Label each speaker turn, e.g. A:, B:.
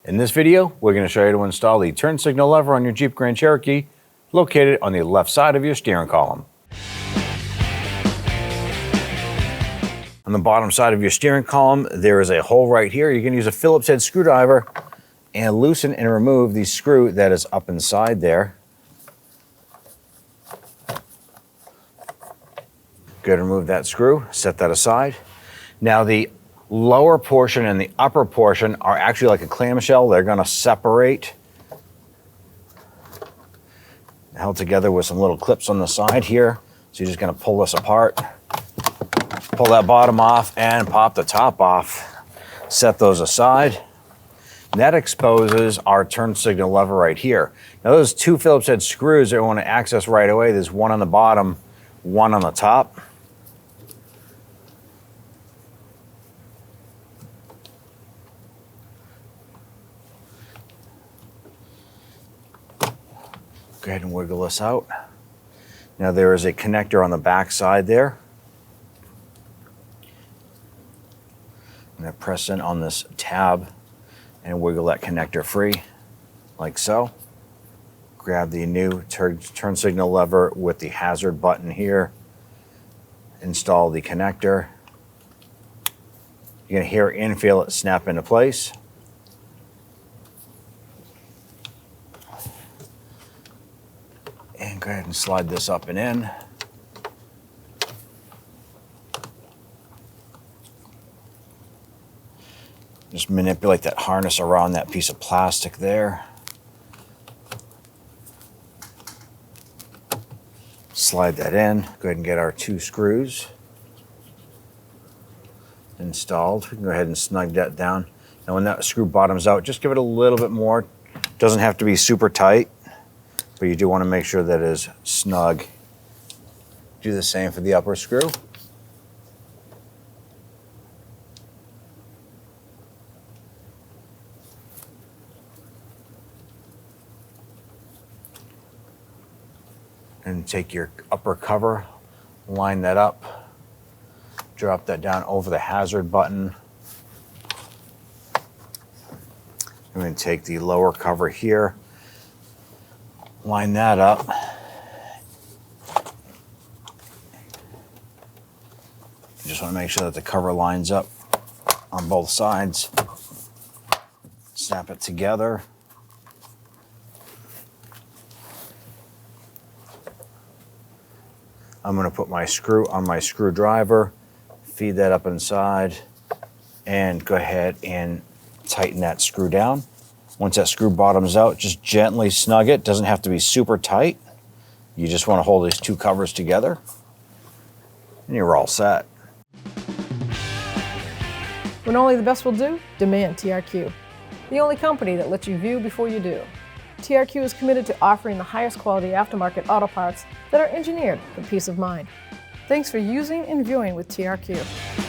A: In this video, we're going to show you to install the turn signal lever on your Jeep Grand Cherokee, located on the left side of your steering column. On the bottom side of your steering column, there is a hole right here. You can use a Phillips head screwdriver and loosen and remove the screw that is up inside there. Go ahead and remove that screw, set that aside. Now the lower portion and the upper portion are actually like a clamshell. They're going to separate, held together with some little clips on the side here. So you're just going to pull this apart, pull that bottom off and pop the top off. Set those aside. And that exposes our turn signal lever right here. Now those two Phillips head screws that we want to access right away, there's one on the bottom, one on the top. Go ahead and wiggle this out. Now there is a connector on the back side there. I'm going to press in on this tab and wiggle that connector free, like so. Grab the new turn signal lever with the hazard button here. Install the connector. You're going to hear and feel it snap into place. And go ahead and slide this up and in. Just manipulate that harness around that piece of plastic there. Slide that in. Go ahead and get our two screws installed. We can go ahead and snug that down. Now when that screw bottoms out, just give it a little bit more. Doesn't have to be super tight, but you do want to make sure that it is snug. Do the same for the upper screw. And take your upper cover, line that up, drop that down over the hazard button. I'm going to take the lower cover here, line that up. Just want to make sure that the cover lines up on both sides. Snap it together. I'm going to put my screw on my screwdriver, feed that up inside, and go ahead and tighten that screw down. Once that screw bottoms out, just gently snug it. Doesn't have to be super tight. You just want to hold these two covers together, and you're all set.
B: When only the best will do, demand TRQ. The only company that lets you view before you do. TRQ is committed to offering the highest quality aftermarket auto parts that are engineered for peace of mind. Thanks for using and viewing with TRQ.